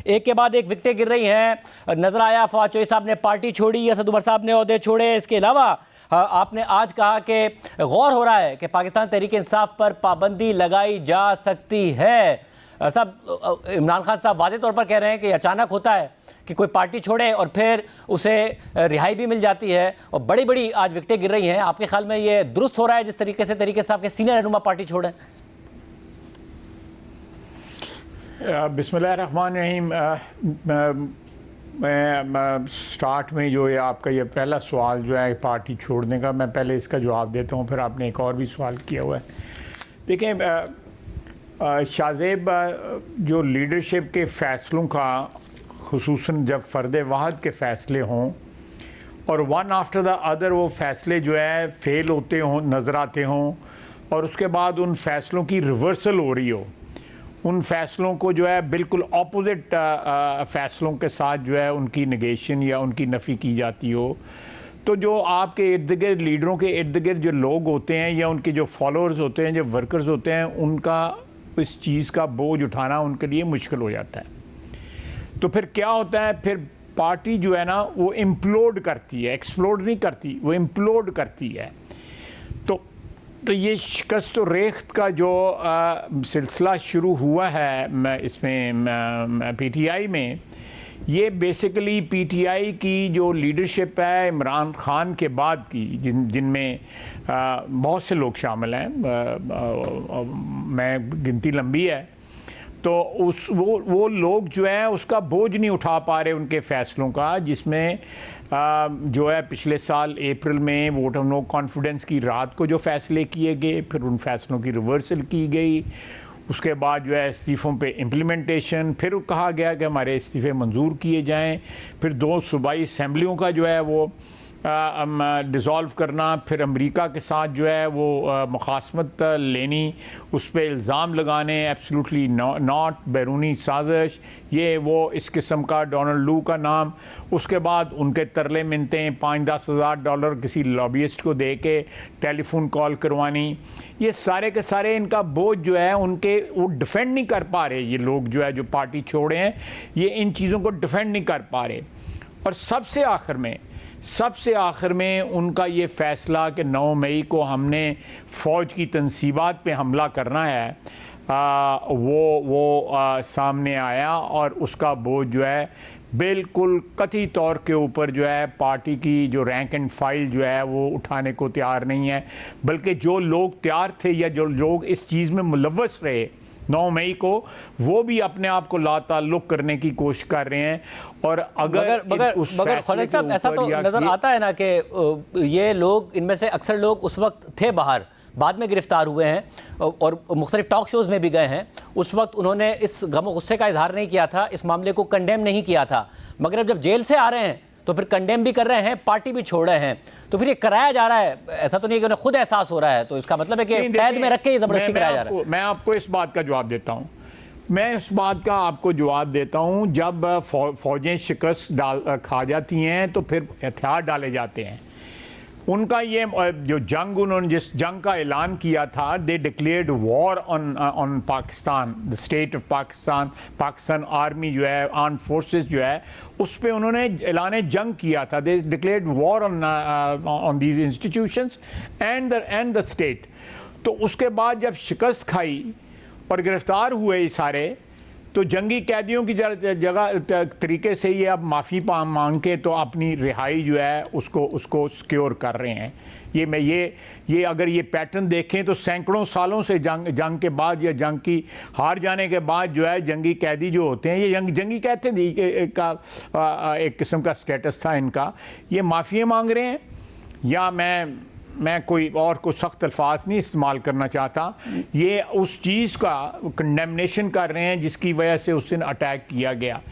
एक के बाद एक विकेटें गिर रही हैं। नजर आया फवाद चौधरी साहब ने पार्टी छोड़ी, असद उमर साहब ने ओहदे छोड़े। इसके अलावा आपने आज कहा कि गौर हो रहा है कि पाकिस्तान तहरीक इंसाफ पर पाबंदी लगाई जा सकती है। साहब, इमरान खान साहब वाज़े तौर पर कह रहे हैं कि अचानक होता है कि कोई पार्टी छोड़े और फिर उसे रिहाई भी मिल जाती है और बड़ी बड़ी आज विकेटें गिर रही हैं। आपके ख्याल में ये दुरुस्त हो रहा है जिस तरीके से तहरीक इंसाफ के सीनियर रहनुमा पार्टी छोड़े? बिस्मिल्लाहिर्रहमानिर्रहीम। मैं स्टार्ट में जो है आपका ये पहला सवाल जो है पार्टी छोड़ने का, मैं पहले इसका जवाब देता हूँ, फिर आपने एक और भी सवाल किया हुआ है। देखें शाहजेब, जो लीडरशिप के फ़ैसलों का खुसूसन जब फ़र्द वाहद के फ़ैसले हों और वन आफ्टर द अदर वो फ़ैसले जो है फ़ेल होते हों, नज़र आते हों और उसके बाद उन फ़ैसलों की रिवर्सल हो रही हो, उन फ़ैसलों को जो है बिल्कुल ऑपोजिट फ़ैसलों के साथ जो है उनकी नेगेशन या उनकी नफ़ी की जाती हो, तो जो आपके इर्द गिर्द लीडरों के इर्द गिर्द जो लोग होते हैं या उनके जो फॉलोअर्स होते हैं, जो वर्कर्स होते हैं, उनका इस चीज़ का बोझ उठाना उनके लिए मुश्किल हो जाता है। तो फिर क्या होता है, फिर पार्टी जो है ना वो इम्प्लोड करती है, एक्सप्लोड नहीं करती, वो इम्प्लोड करती है। तो ये शिकस्त और रेख्त का जो सिलसिला शुरू हुआ है इसमें पीटीआई में, ये बेसिकली पीटीआई की जो लीडरशिप है इमरान खान के बाद की, जिनमें बहुत से लोग शामिल हैं, मैं गिनती लंबी है, तो वो लोग जो है उसका बोझ नहीं उठा पा रहे उनके फ़ैसलों का, जिसमें जो है पिछले साल अप्रैल में वोट ऑफ नो कॉन्फिडेंस की रात को जो फ़ैसले किए गए, फिर उन फ़ैसलों की रिवर्सल की गई, उसके बाद जो है इस्तीफ़ों पे इम्प्लीमेंटेशन, फिर कहा गया कि हमारे इस्तीफ़े मंजूर किए जाएं, फिर 2 सूबाई असम्बलियों का जो है वो डिज़ोल्व करना, फिर अमेरिका के साथ जो है वो मुखासमत लेनी, उस पर इल्ज़ाम लगाने, एब्सोल्युटली नॉट, बैरूनी साजिश, ये वो इस किस्म का, डोनाल्ड लू का नाम, उसके बाद उनके तरले मिनते $5-10 हज़ार किसी लॉबियस्ट को दे के टेलीफोन कॉल करवानी, ये सारे के सारे इनका बोझ जो है उनके वो डिफेंड नहीं कर पा रहे। ये लोग जो है जो पार्टी छोड़े हैं, ये इन चीज़ों को डिफेंड नहीं कर पा रहे। और सबसे आखिर में उनका ये फ़ैसला कि 9 मई को हमने फ़ौज की तनसीबात पे हमला करना है, वो सामने आया और उसका बोझ जो है बिल्कुल कतई तौर के ऊपर जो है पार्टी की जो रैंक एंड फाइल जो है वो उठाने को तैयार नहीं है, बल्कि जो लोग तैयार थे या जो लोग इस चीज़ में मुलव्वस रहे 9 मई को, वो भी अपने आप को लाताल्लुक़ करने की कोशिश कर रहे हैं। और मगर खालिद साहब, ऐसा तो नज़र आता है ना कि ये लोग, इनमें से अक्सर लोग उस वक्त थे बाहर, बाद में गिरफ्तार हुए हैं और मुख्तलिफ टॉक शोज़ में भी गए हैं। उस वक्त उन्होंने इस गम और गुस्से का इजहार नहीं किया था, इस मामले को कंडेम नहीं किया था, मगर अब जब जेल से आ रहे हैं तो फिर कंडेम भी कर रहे हैं, पार्टी भी छोड़ रहे हैं, तो फिर ये कराया जा रहा है। ऐसा तो नहीं है कि उन्हें खुद एहसास हो रहा है, तो इसका मतलब है कि कैद में रख के ज़बरदस्ती कराया जा रहा है। मैं आपको इस बात का जवाब देता हूँ, जब फ़ौजें शिकस्त खा जाती हैं तो फिर हथियार डाले जाते हैं। उनका ये जो जंग, उन्होंने जिस जंग का ऐलान किया था, they declared war on Pakistan, the state of Pakistan, Pakistan army जो है, आर्म्ड फोर्सेस जो है, उस पर उन्होंने ऐलान जंग किया था। They declared war on these institutions and the state. तो उसके बाद जब शिकस्त खाई और गिरफ्तार हुए सारे, तो जंगी कैदियों की जगह तरीके से ये अब माफ़ी मांग के तो अपनी रिहाई जो है उसको सिक्योर कर रहे हैं। ये अगर ये पैटर्न देखें तो सैकड़ों सालों से जंग के बाद या जंग की हार जाने के बाद जो है जंगी कैदी जो होते हैं, ये जंगी कहते थे का एक किस्म का स्टेटस था इनका, ये माफ़ी मांग रहे हैं। या मैं कोई और को सख्त अल्फाज नहीं इस्तेमाल करना चाहता, ये उस चीज़ का कंडेमनेशन कर रहे हैं जिसकी वजह से उस दिन अटैक किया गया।